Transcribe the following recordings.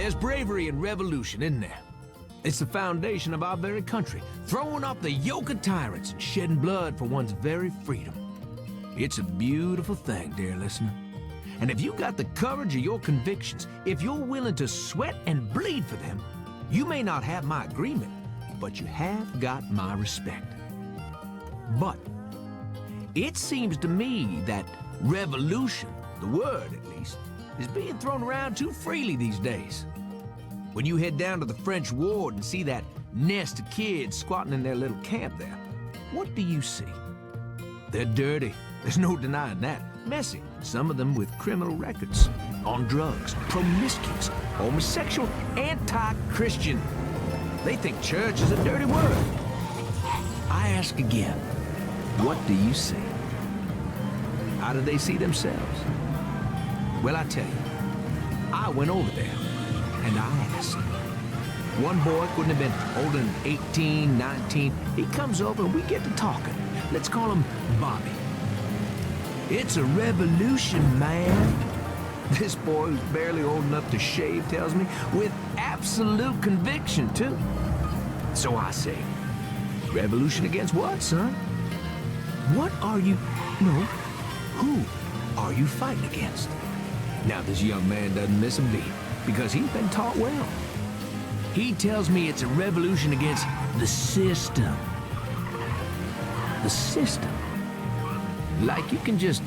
There's bravery in revolution, isn't there? It's the foundation of our very country, throwing off the yoke of tyrants and shedding blood for one's very freedom. It's a beautiful thing, dear listener. And if you got the courage of your convictions, if you're willing to sweat and bleed for them, you may not have my agreement, but you have got my respect. But it seems to me that revolution, the word at least, is being thrown around too freely these days. When you head down to the French ward and see that nest of kids squatting in their little camp there, what do you see? They're dirty, there's no denying that. Messy, some of them with criminal records, on drugs, promiscuous, homosexual, anti-Christian. They think church is a dirty word. I ask again, what do you see? How do they see themselves? Well, I tell you, I went over there, and I asked. One boy couldn't have been older than 18, 19. He comes over and we get to talking. Let's call him Bobby. It's a revolution, man. This boy who's barely old enough to shave tells me, with absolute conviction, too. So I say, revolution against what, son? What are you... No, who are you fighting against? Now, this young man doesn't miss a beat, because he's been taught well. He tells me it's a revolution against the system. The system. Like you can just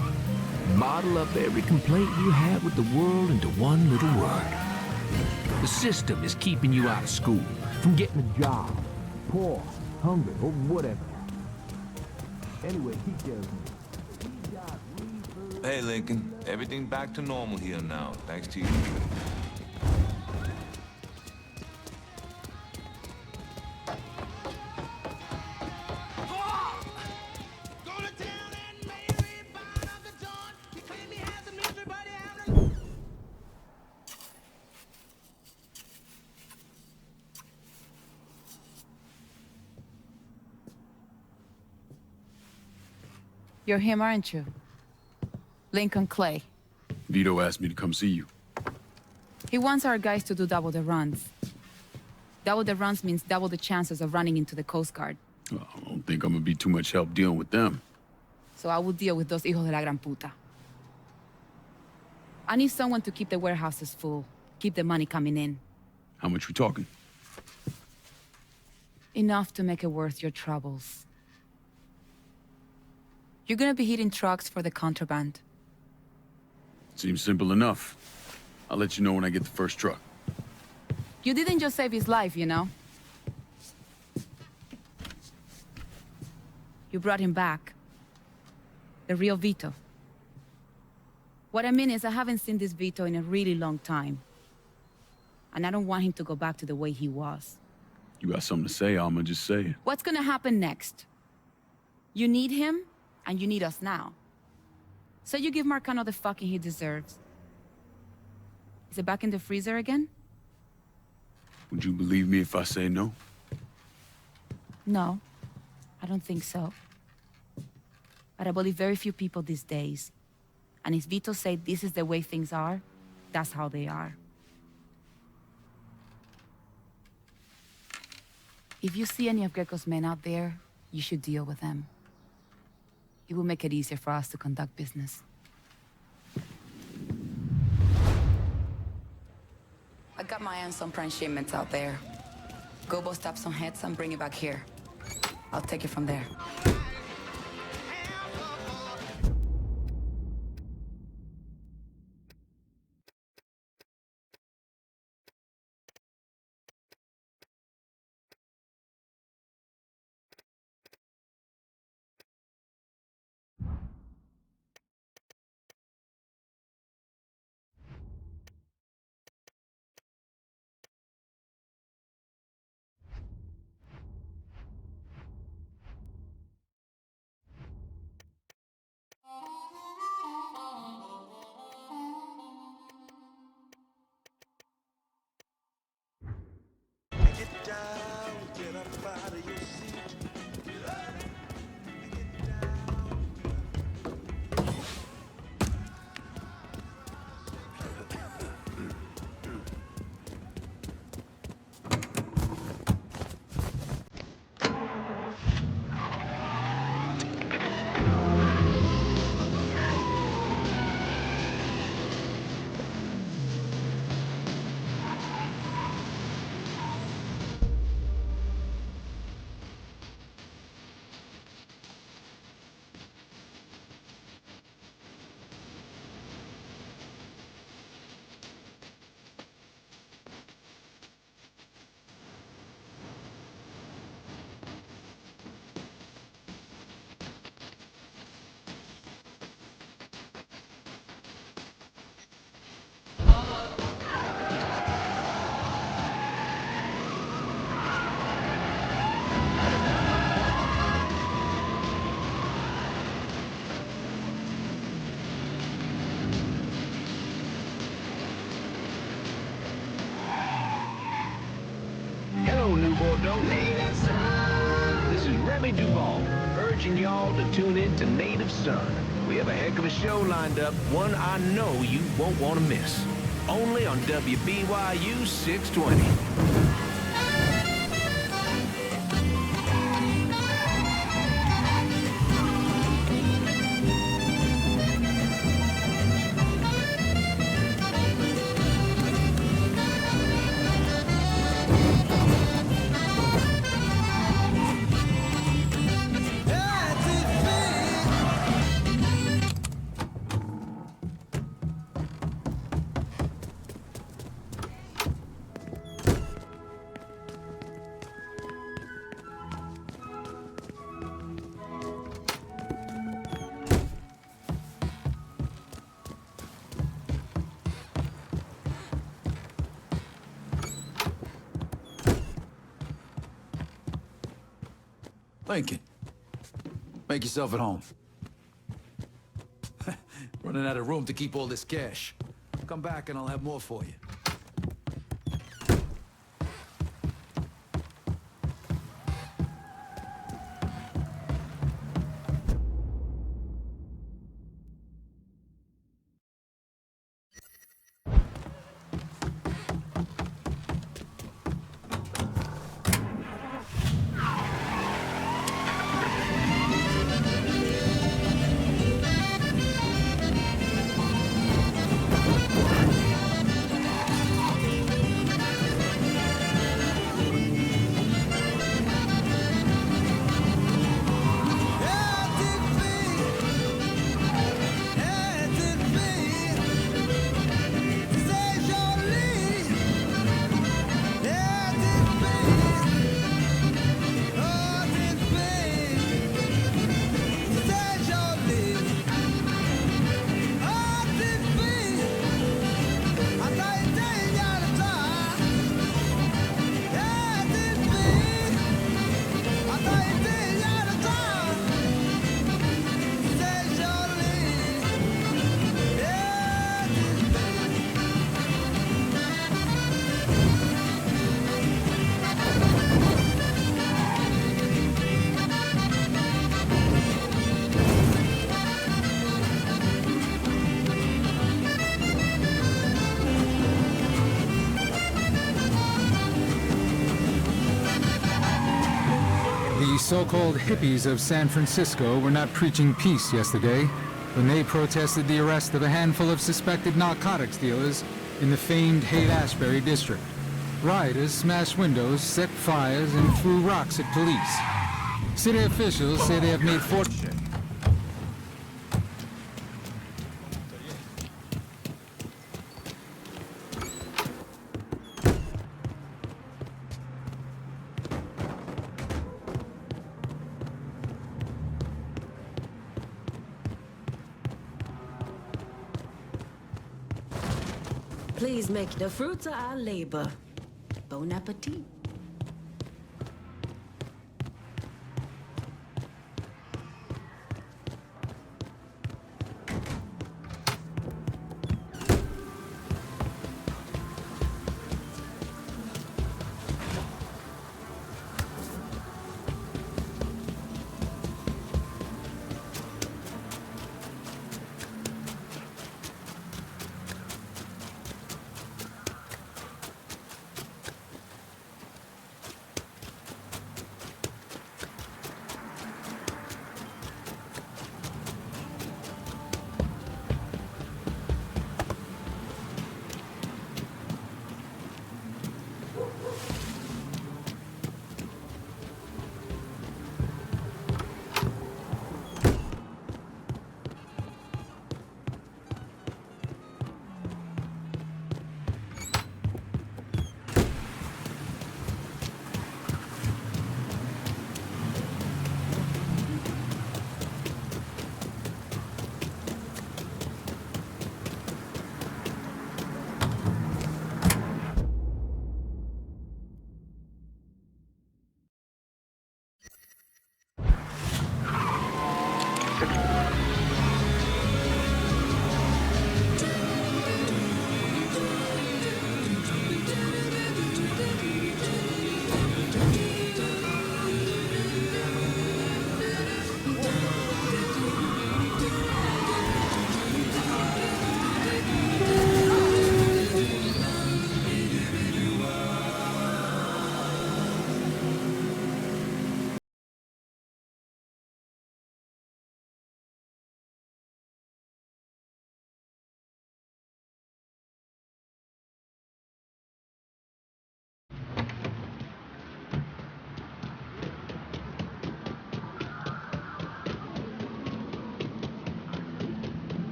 bottle up every complaint you have with the world into one little word. The system is keeping you out of school, from getting a job, poor, hungry, or whatever. Anyway, he tells me. Hey, Lincoln. Everything back to normal here now, thanks to you. You're him, aren't you? Lincoln Clay. Vito asked me to come see you. He wants our guys to do double the runs. Double the runs means double the chances of running into the Coast Guard. Well, I don't think I'm gonna be too much help dealing with them. So I will deal with those hijos de la gran puta. I need someone to keep the warehouses full, keep the money coming in. How much we talking? Enough to make it worth your troubles. You're gonna be hitting trucks for the contraband. Seems simple enough. I'll let you know when I get the first truck. You didn't just save his life, you know? You brought him back. The real Vito. What I mean is I haven't seen this Vito in a really long time. And I don't want him to go back to the way he was. You got something to say, Alma, just say it. What's gonna happen next? You need him, and you need us now. So you give Marcano the fucking he deserves. Is it back in the freezer again? Would you believe me if I say no? No, I don't think so. But I believe very few people these days. And if Vito said this is the way things are, that's how they are. If you see any of Greco's men out there, you should deal with them. It will make it easier for us to conduct business. I got my hands on prime shipments out there. Go bust up some heads and bring it back here. I'll take it from there. no native son. This is Remy Duval, urging y'all to tune in to Native Son. We have a heck of a show lined up, one I know you won't want to miss. Only on WBYU 620. Lincoln, make yourself at home. Running out of room to keep all this cash. Come back and I'll have more for you. The so-called hippies of San Francisco were not preaching peace yesterday when they protested the arrest of a handful of suspected narcotics dealers in the famed Haight-Ashbury district. Rioters smashed windows, set fires, and threw rocks at police. City officials say they have made Please make the fruits of our labor. Bon appetit.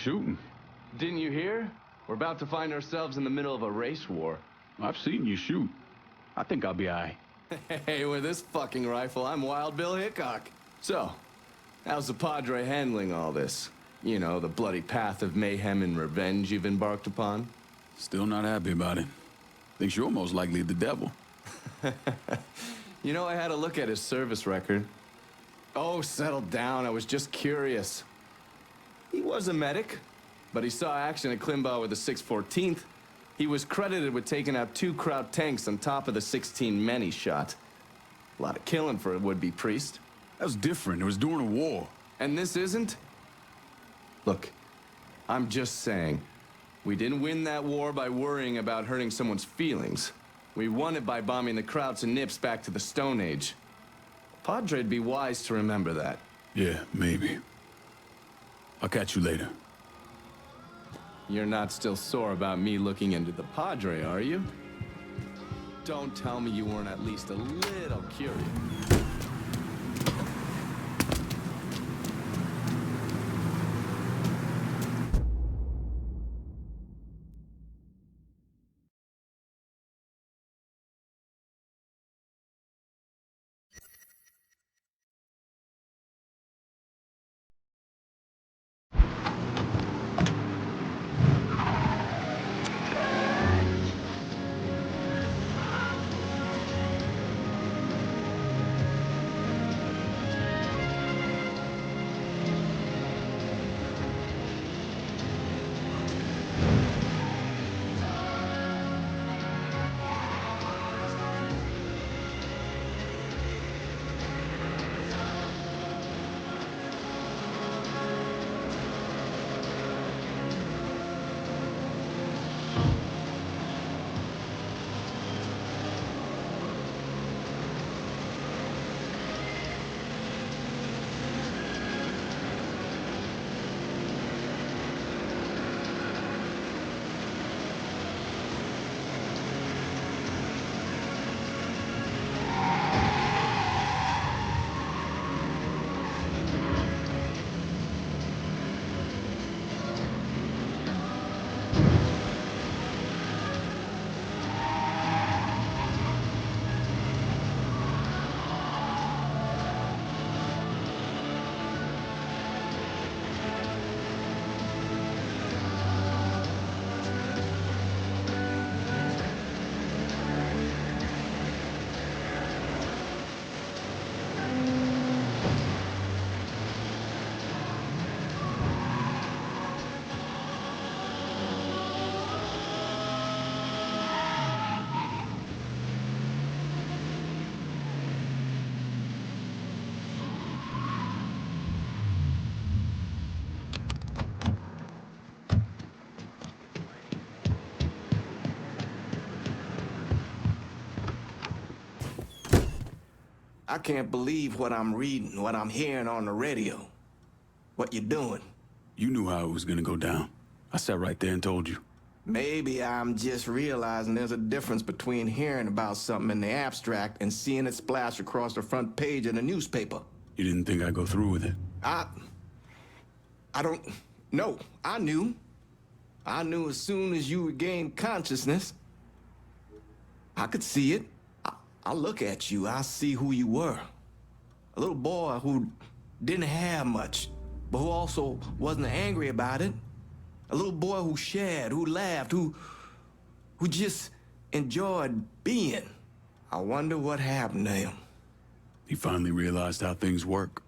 shooting. Didn't you hear? We're about to find ourselves in the middle of a race war. I've seen you shoot. I think I'll be all right. Hey, with this fucking rifle, I'm Wild Bill Hickok. So, how's the Padre handling all this? You know, the bloody path of mayhem and revenge you've embarked upon? Still not happy about it. Thinks you're most likely the devil. You know, I had a look at his service record. Oh, settle down. I was just curious. He was a medic, but he saw action at Klimbaugh with the 614th. He was credited with taking out 2 Kraut tanks on top of the 16 men he shot. A lot of killing for a would-be priest. That was different. It was during a war. And this isn't? Look, I'm just saying, we didn't win that war by worrying about hurting someone's feelings. We won it by bombing the Krauts and Nips back to the Stone Age. Padre'd be wise to remember that. Yeah, maybe. I'll catch you later. You're not still sore about me looking into the Padre, are you? Don't tell me you weren't at least a little curious. I can't believe what I'm reading, what I'm hearing on the radio. What you doing? You knew how it was gonna go down. I sat right there and told you. Maybe I'm just realizing there's a difference between hearing about something in the abstract and seeing it splash across the front page of the newspaper. You didn't think I'd go through with it? I don't... No, I knew. I knew as soon as you regained consciousness. I could see it. I look at you, I see who you were. A little boy who didn't have much, but who also wasn't angry about it. A little boy who shared, who laughed, who just enjoyed being. I wonder what happened to him. He finally realized how things work.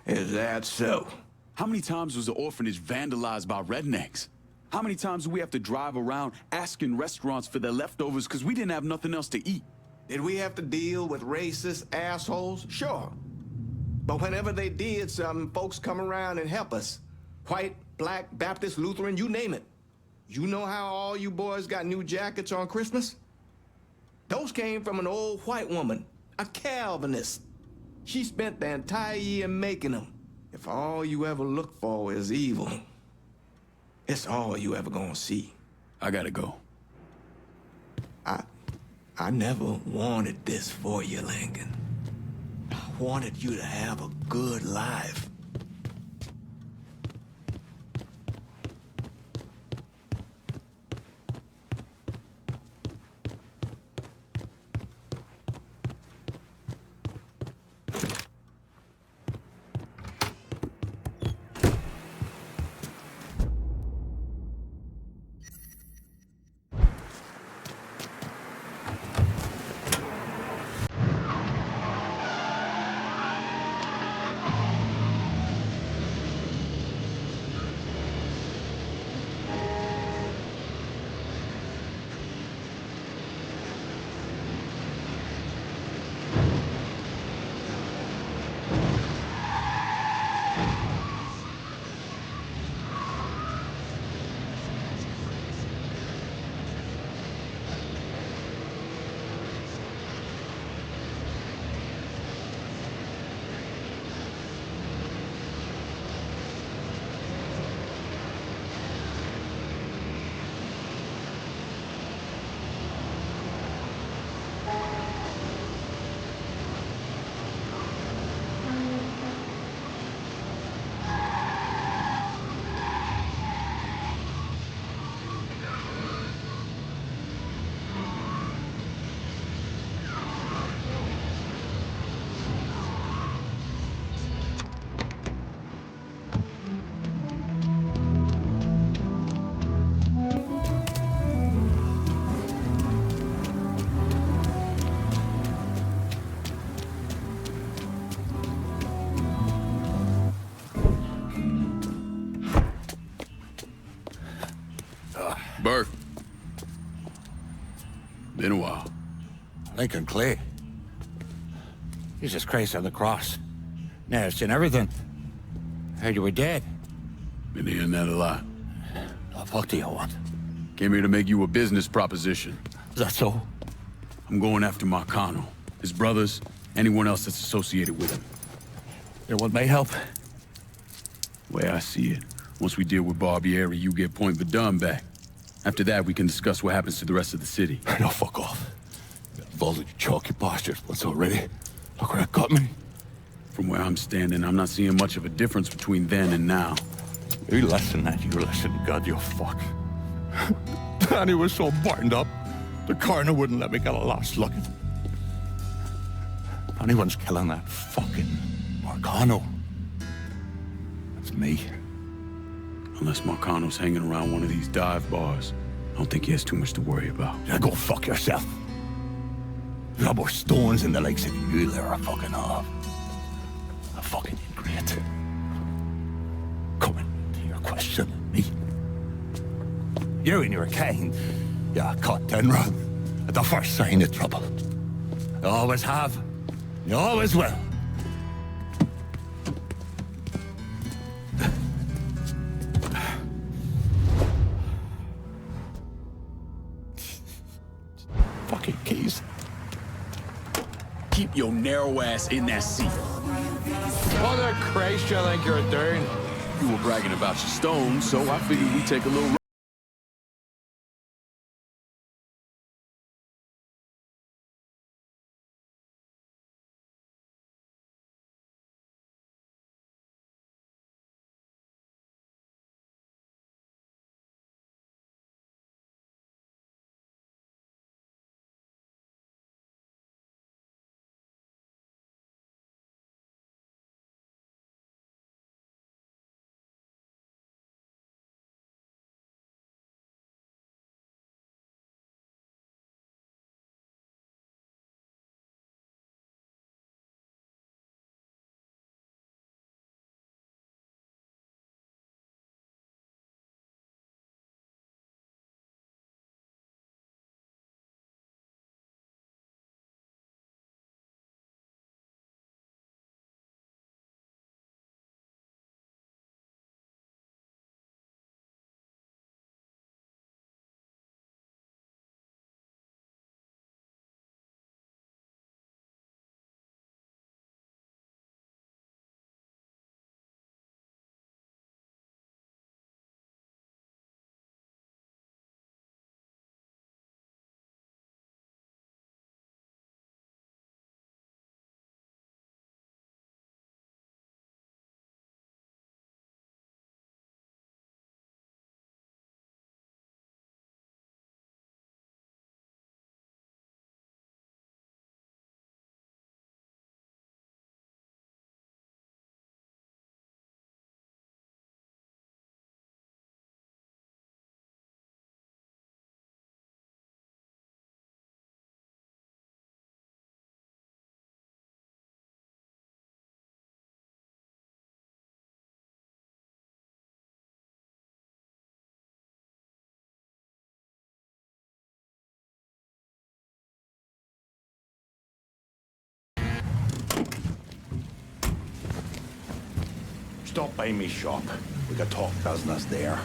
Is that so? How many times was the orphanage vandalized by rednecks? How many times do we have to drive around asking restaurants for their leftovers because we didn't have nothing else to eat? Did we have to deal with racist assholes? Sure. But whenever they did something, folks come around and help us. White, black, Baptist, Lutheran, you name it. You know how all you boys got new jackets on Christmas? Those came from an old white woman, a Calvinist. She spent the entire year making them. If all you ever look for is evil, it's all you ever gonna see. I gotta go. I never wanted this for you, Lincoln. I wanted you to have a good life. Lincoln Clay. Jesus Christ on the cross. Nails and everything. Heard you were dead. Been hearing that a lot. The fuck do you want? Came here to make you a business proposition. Is that so? I'm going after Marcano, his brothers, anyone else that's associated with him. You want my help? Way I see it, once we deal with Barbieri, you get Point Verdun back. After that, we can discuss what happens to the rest of the city. No, fuck off. Involved in your chalky bastards once already. Look where that got me. From where I'm standing, I'm not seeing much of a difference between then and now. You listen, that you listen, God, you fuck. Danny was so burned up, the coroner wouldn't let me get a last look at him. If anyone's killing that fucking Marcano, that's me. Unless Marcano's hanging around one of these dive bars, I don't think he has too much to worry about. Yeah, go fuck yourself. There's no more stones in the lakes of you there are fucking off. A fucking ingrate. Coming to your question, me. You and your kind, you cut and run at the first sign of trouble. You always have, you always will. Fucking keys. Keep your narrow ass in that seat. Mother Christ, you think you're doing? You were bragging about your stones, so I figured we'd take a little Stop by me shop. We could talk business there.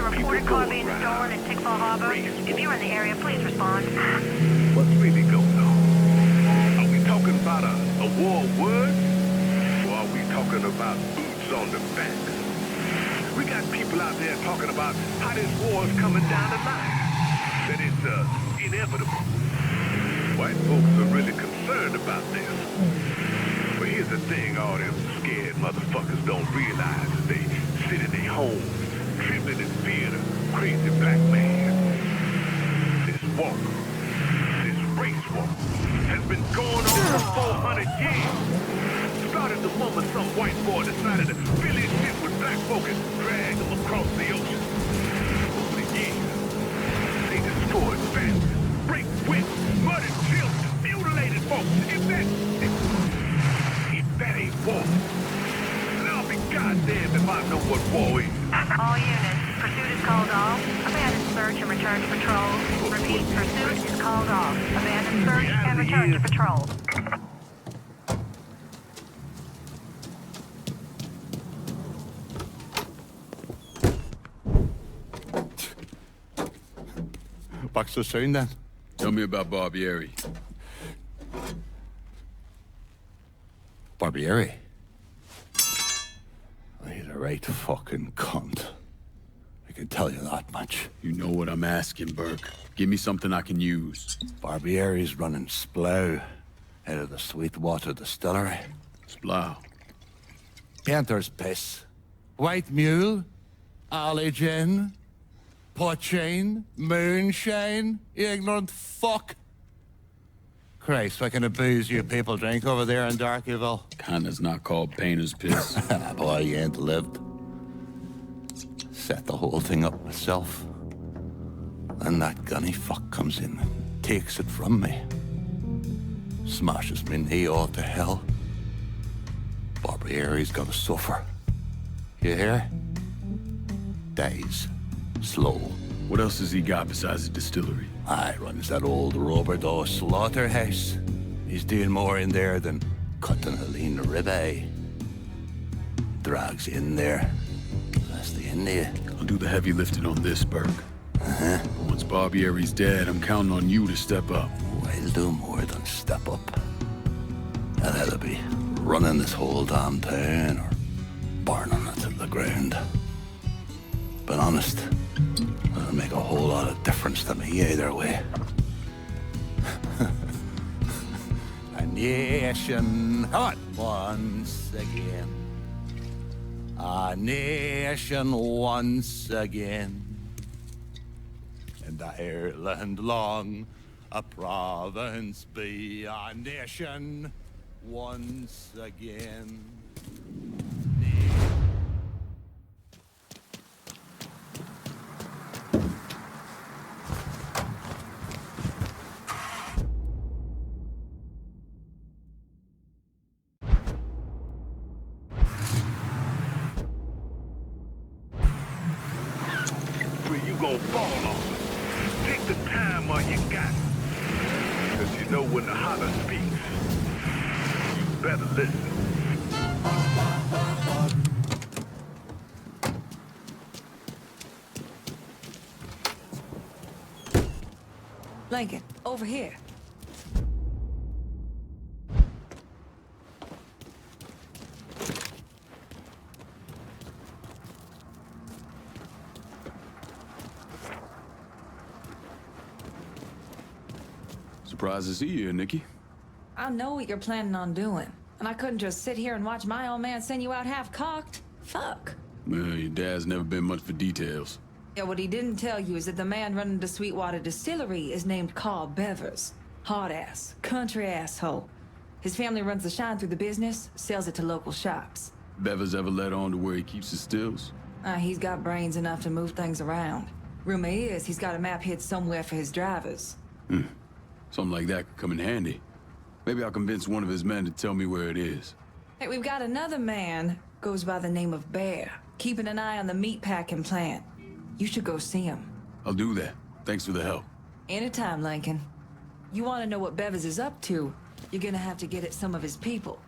a reported car being stolen in Tickfall Harbor. If you're in the area, please respond. What's really going on? Are we talking about a war of words? Or are we talking about boots on the back? We got people out there talking about how this war is coming down the line. That it's inevitable. White folks are really concerned about this. But here's the thing all them scared motherfuckers don't realize is they sit in their homes, trembling in fear of a crazy black man. This war, this race war, has been going on for 400 years. Started the moment some white boy decided to fill his shit with black folk and drag them across the ocean. Over the years, they destroyed families, raped women, murdered children, mutilated folks. If that ain't war, then I'll be goddamned if I know what war is. All units, pursuit is called off. Abandon search and return to patrol. Repeat, pursuit is called off. Abandon search and return to patrol. What's the sound then? Tell me about Barbieri. Barbieri? He's a right fucking cunt. I can tell you that much. You know what I'm asking, Burke. Give me something I can use. Barbieri's running Splow out of the Sweetwater Distillery. Splow. Painter's piss. White mule. Alley gin. Poachine. Moonshine. You ignorant fuck. Christ, what kind of booze you people drink over there in Darkyville? Kinda's not called painter's piss. Boy, you ain't lived. Set the whole thing up myself. Then that gunny fuck comes in and takes it from me. Smashes me knee all to hell. Barbieri's gonna suffer. You hear? Dies. Slow. What else has he got besides the distillery? I runs that old Roberto slaughterhouse. He's doing more in there than cutting a lean ribeye. Drags in there. That's the end of you. I'll do the heavy lifting on this, Burke. Once Barbieri's dead, I'm counting on you to step up. I'll do more than step up. I'll either be running this whole damn town or burning it to the ground. But honest, it'll make a whole lot of difference to me either way. A nation, come on, once again. A nation once again. And Ireland long, a province be a nation once again. Gonna fall on it. Take the time while you got it. Cause you know when the holler speaks, you better listen. Lincoln, over here. Surprised to see you here, Nikki. I know what you're planning on doing, and I couldn't just sit here and watch my old man send you out half-cocked. Fuck. Well, your dad's never been much for details. Yeah, what he didn't tell you is that the man running the Sweetwater Distillery is named Carl Beavers. Hard-ass, country asshole. His family runs the shine through the business, sells it to local shops. Beavers ever let on to where he keeps his stills? He's got brains enough to move things around. Rumor is he's got a map hid somewhere for his drivers. Something like that could come in handy. Maybe I'll convince one of his men to tell me where it is. Hey, we've got another man, goes by the name of Bear, keeping an eye on the meatpacking plant. You should go see him. I'll do that. Thanks for the help. Anytime, Lincoln. You want to know what Beavers is up to, you're gonna have to get at some of his people.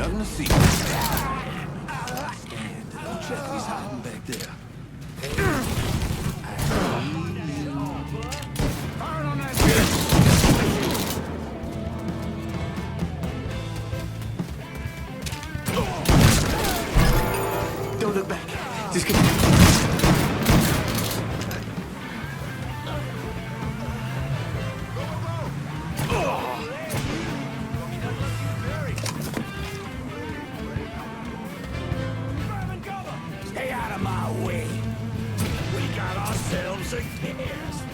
Nothing to see. Don't check he's hiding back there. Don't look back. Just come on. Stay out of my way. We got ourselves a guest.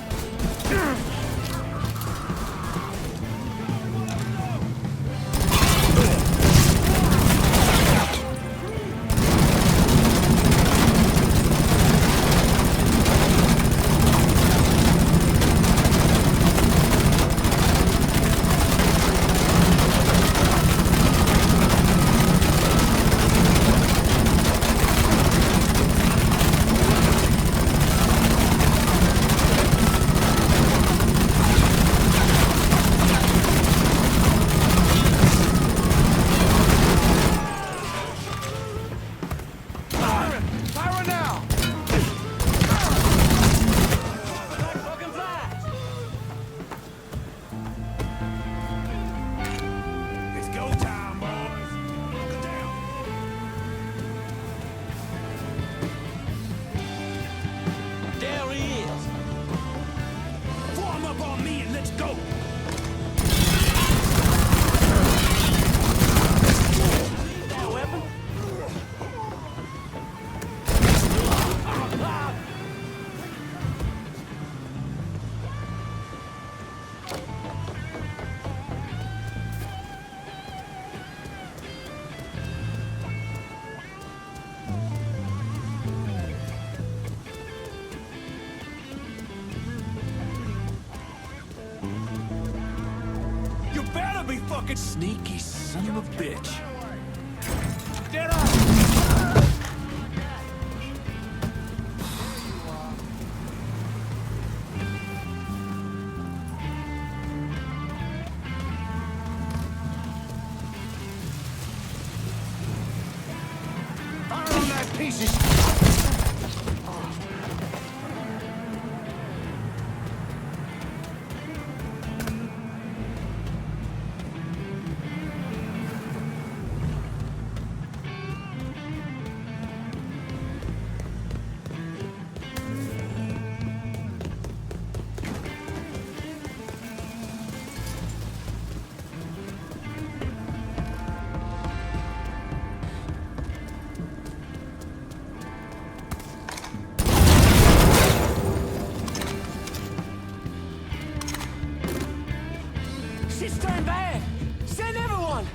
fucking sneaky son of a bitch. Get up! Fire on that pieces! Shit's turned bad! Send everyone!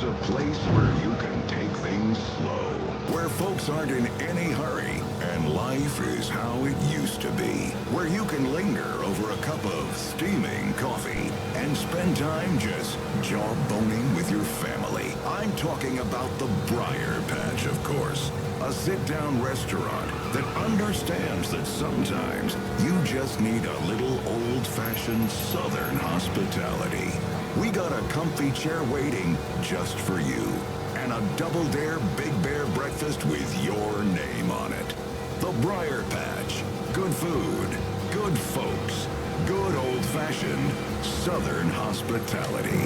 a place where you can take things slow, where folks aren't in any hurry, and life is how it used to be, where you can linger over a cup of steaming coffee and spend time just jawboning with your family. I'm talking about the Briar Patch, of course. A sit-down restaurant that understands that sometimes you just need a little old-fashioned Southern hospitality. We got a comfy chair waiting just for you, and a double-dare Big Bear breakfast with your name on it. The Briar Patch. Good food, good folks, good old-fashioned Southern hospitality.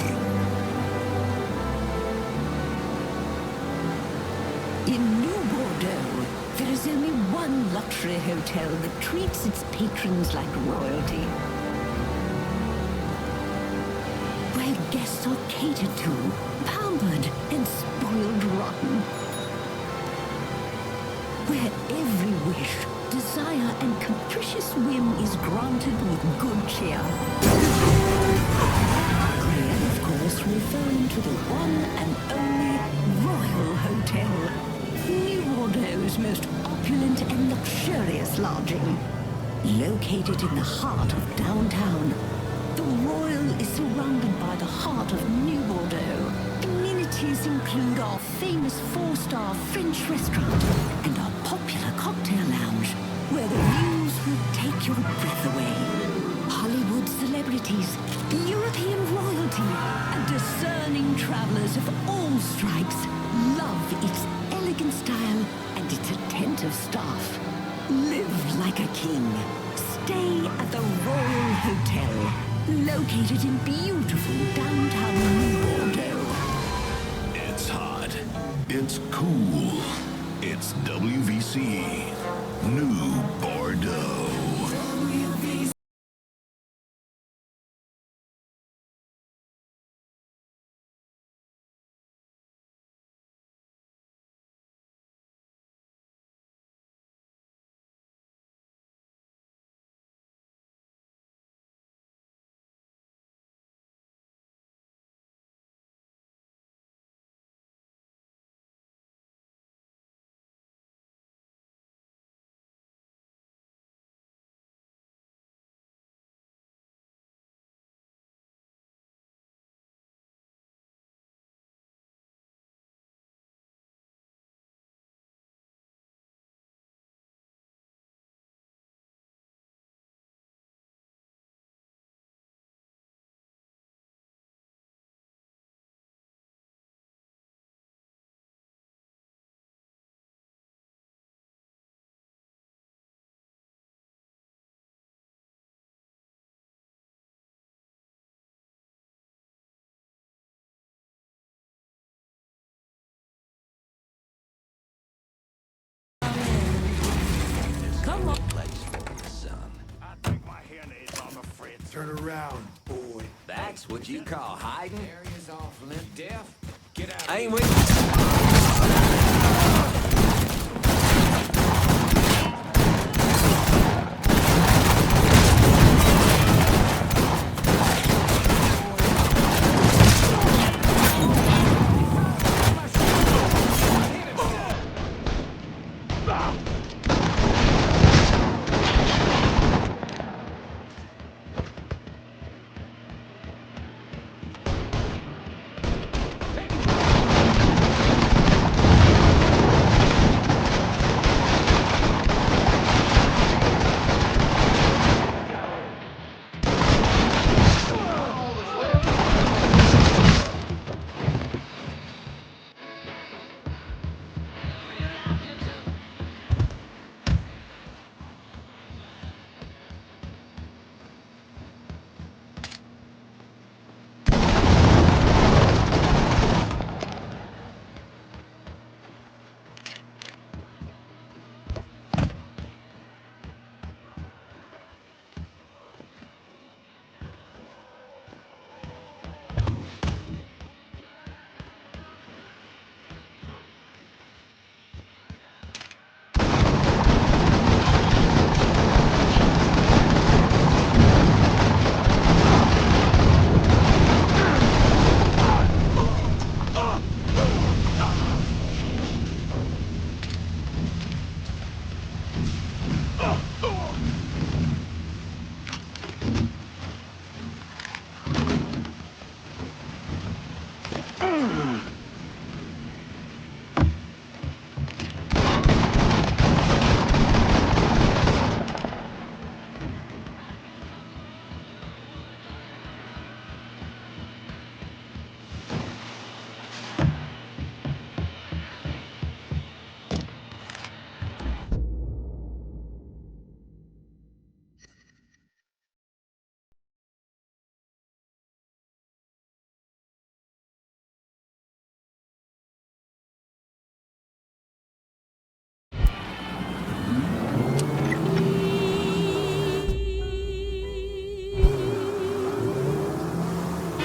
In New Bordeaux, there is only one luxury hotel that treats its patrons like royalty. Where guests are catered to, pampered, and spoiled rotten. Where every wish, desire, and capricious whim is granted with good cheer. I am, of course, referring to the one and only Royal Hotel. New Bordeaux's most opulent and luxurious lodging. Located in the heart of downtown, the Royal is surrounded by the heart of New Bordeaux. Amenities include our famous 4-star French restaurant and our popular cocktail lounge, where the views will take your breath away. Hollywood celebrities, European royalty, and discerning travelers of all stripes love its elegant style and its attentive staff. Live like a king. Stay at the Royal Hotel, located in beautiful downtown New Bordeaux. It's hot. It's cool. It's WVC. New Bordeaux. Come on. Turn around, boy. That's what you call hiding? Area's off limp deaf. Get out. I ain't with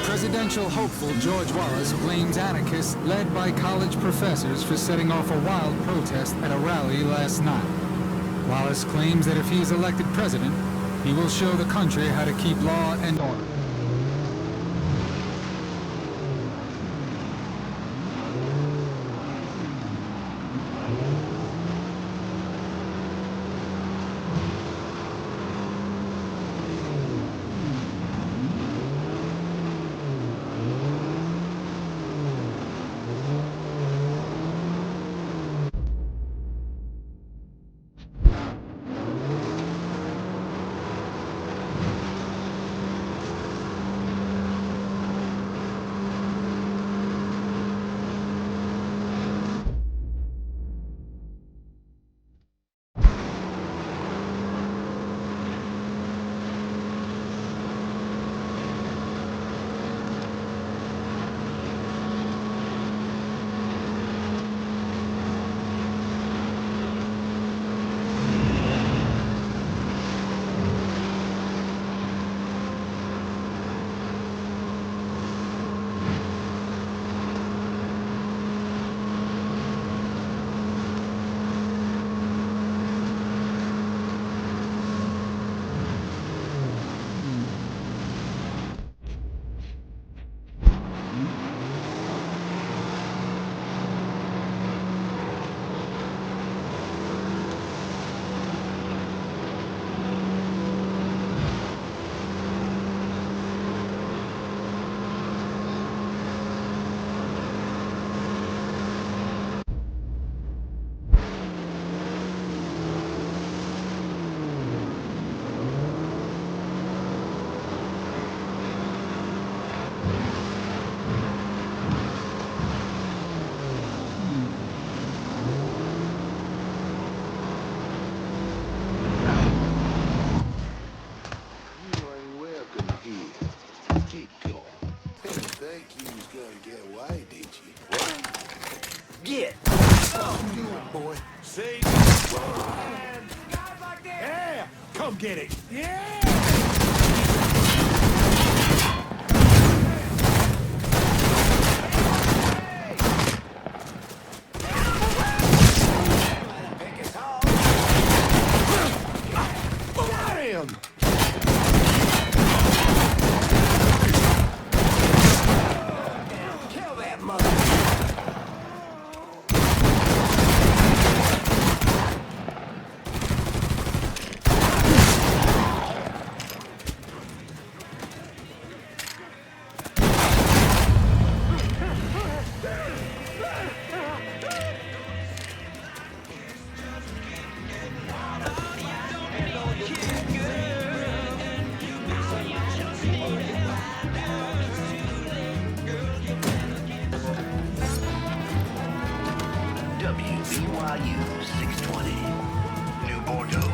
Presidential hopeful George Wallace blames anarchists led by college professors for setting off a wild protest at a rally last night. Wallace claims that if he is elected president, he will show the country how to keep law and order. Get! Boy, see? Yeah! Come get it! Bam! Kill that mother! WBYU 620, New Bordeaux.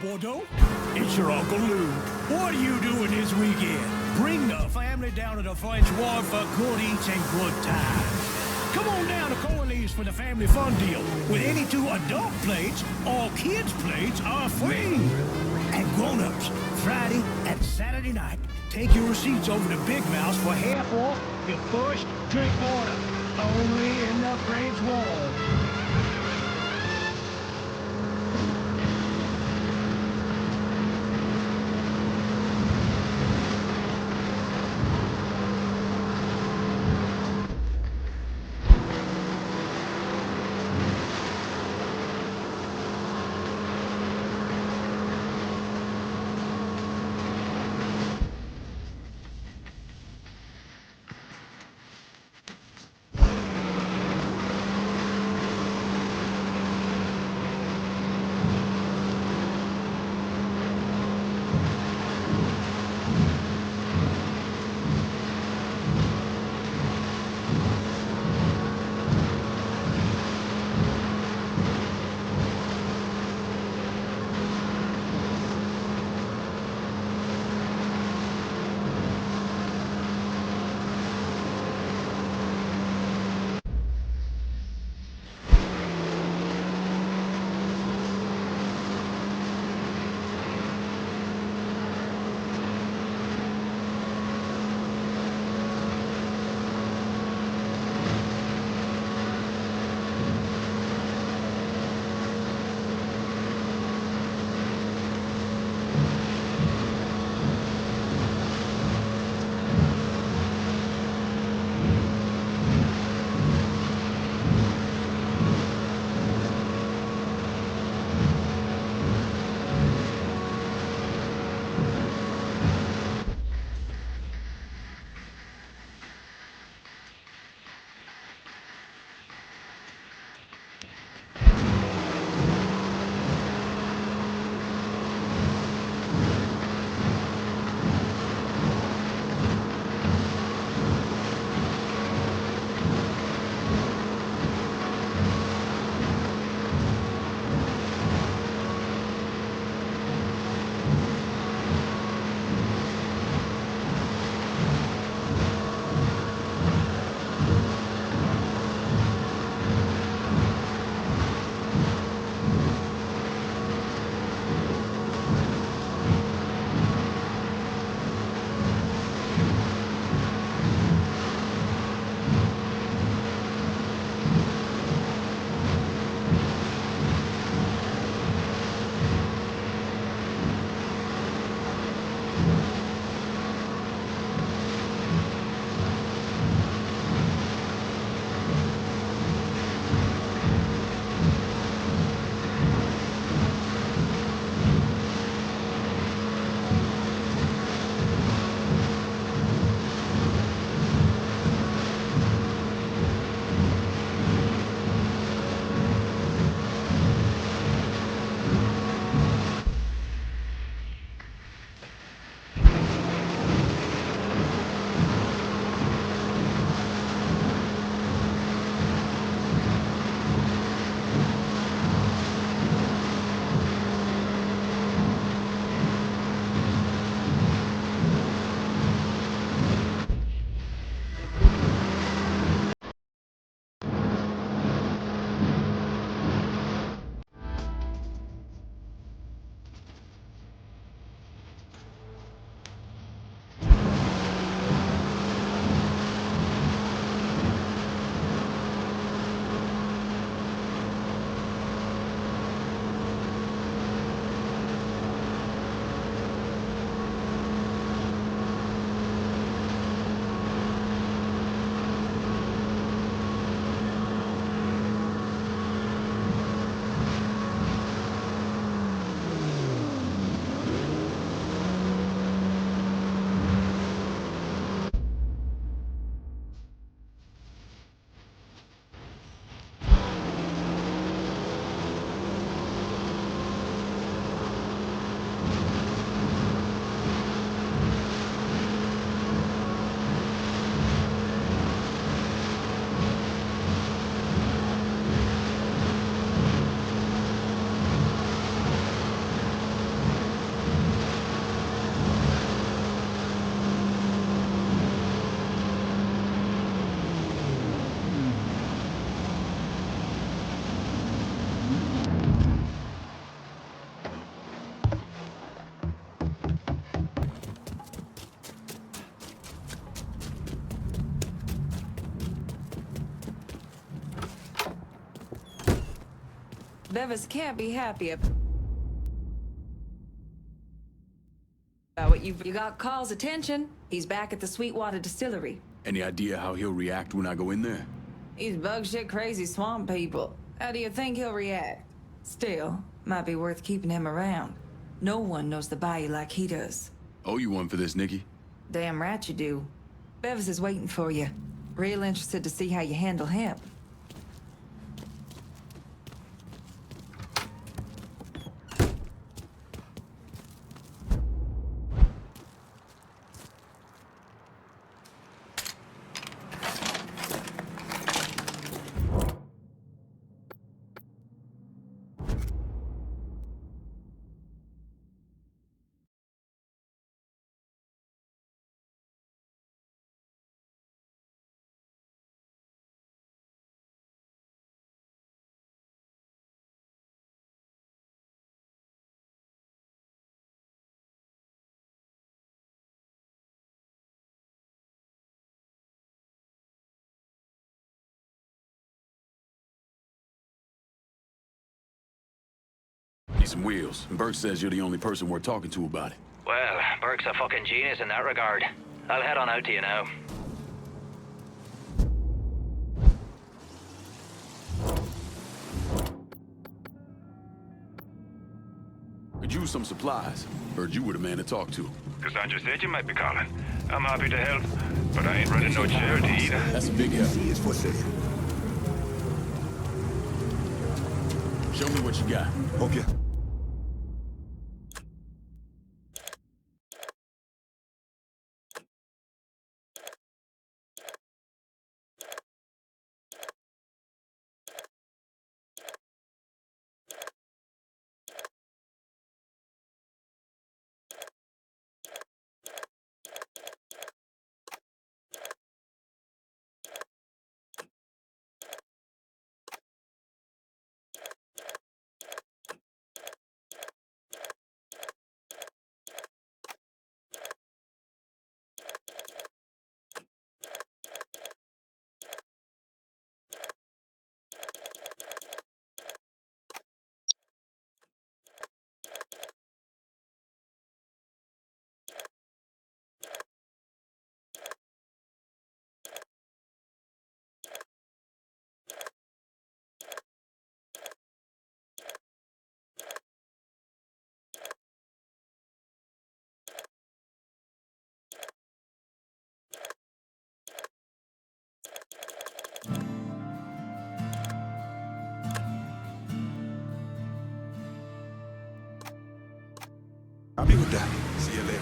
Bordeaux? It's your Uncle Lou. What are you doing this weekend? Bring the family down to the French Ward for good eats and good times. Come on down to Corley's for the family fun deal. With any 2 adult plates, all kids' plates are free. And grown-ups, Friday and Saturday night, take your receipts over to Big Mouse for half off your first drink order. Only in the French Ward. Beavers can't be happy about what you got Carl's attention. He's back at the Sweetwater Distillery. Any idea how he'll react when I go in there? He's bug shit crazy swamp people. How do you think he'll react? Still, might be worth keeping him around. No one knows the bayou like he does. Owe you one for this, Nikki. Damn right you do. Beavers is waiting for you. Real interested to see how you handle him. Need some wheels. And Burke says you're the only person we're talking to about it. Well, Burke's a fucking genius in that regard. I'll head on out to you now. Could use some supplies. Heard you were the man to talk to. Cassandra said you might be calling. I'm happy to help, but I ain't running no charity either. That's a big help. Show me what you got. Okay. I'll be with that. See you later.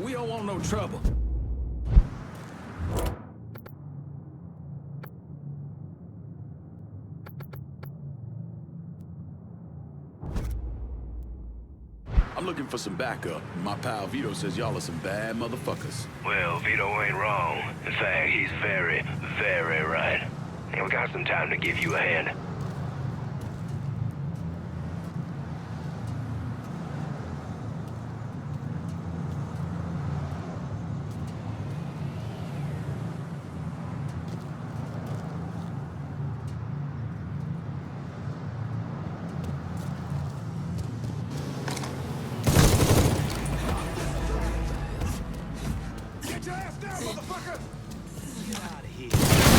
We don't want no trouble. I'm looking for some backup. My pal Vito says y'all are some bad motherfuckers. Well, Vito ain't wrong. In fact, he's very, very right. And we got some time to give you a hand. Get your ass down, motherfucker! Get out of here.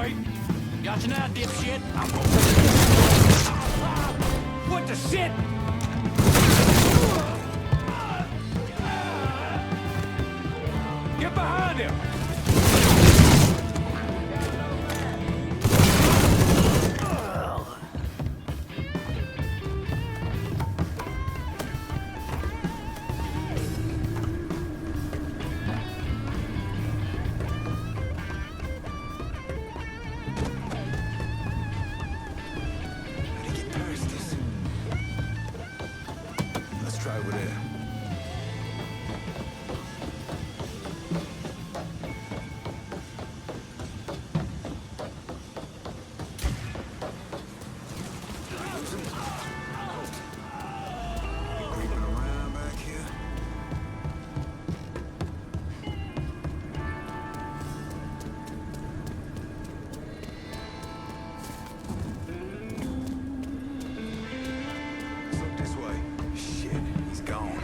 right? Got you now, dipshit. What the shit? Get behind him! Let's try over there. Creeping around back here. Look this way. Shit, he's gone.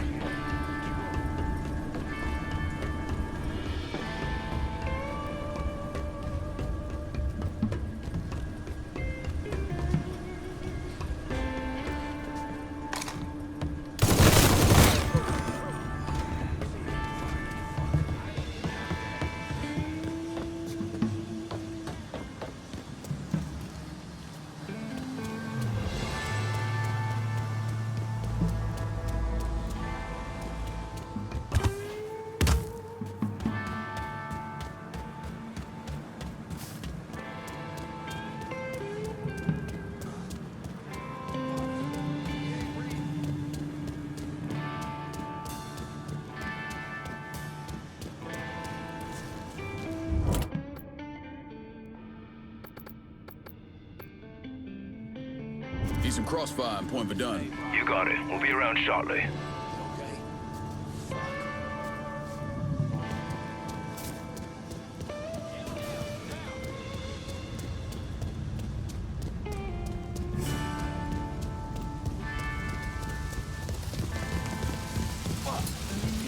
Need some crossfire and point Verdun. You got it. We'll be around shortly.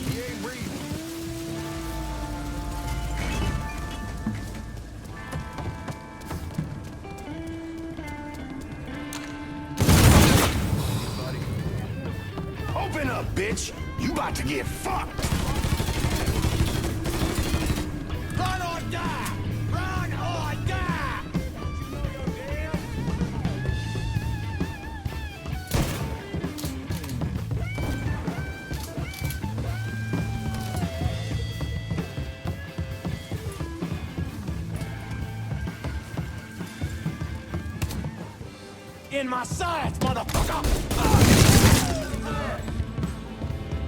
He ain't reading. Open up, bitch! You about to get fucked! Run or die! Run or die! In my sights, motherfucker!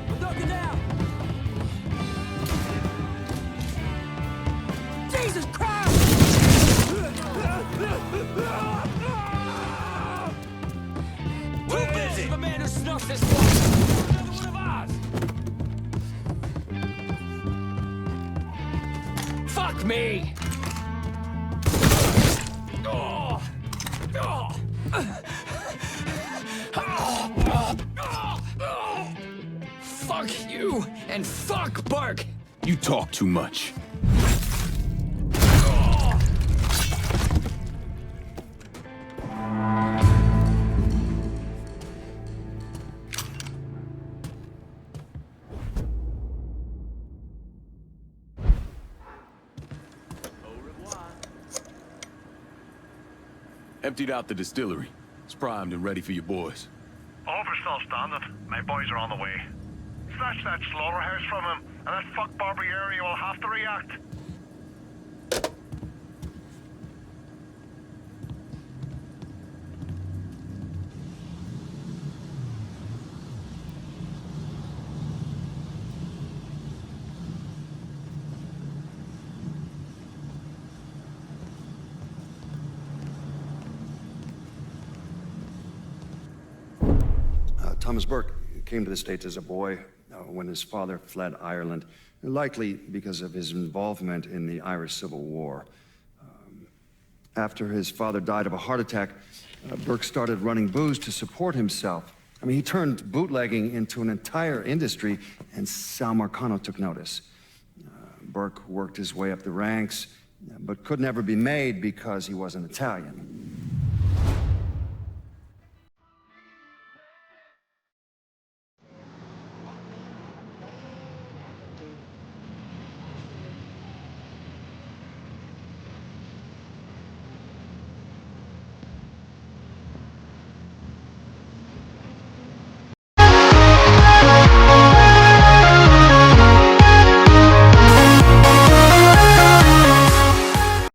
I'm ducking down! Jesus Christ! Too busy! The man who snuffs this one! Another one of ours! Fuck me! Oh! Oh! Fuck you and fuck Burke! You talk too much. Emptied out the distillery. It's primed and ready for your boys. Over's still standing. My boys are on the way. Snatch that slaughterhouse from him, and that fuck Barbieri will have to react. Thomas Burke came to the States as a boy when his father fled Ireland, likely because of his involvement in the Irish Civil War. After his father died of a heart attack, Burke started running booze to support himself. I mean, he turned bootlegging into an entire industry, and Sal Marcano took notice. Burke worked his way up the ranks, but could never be made because he wasn't Italian.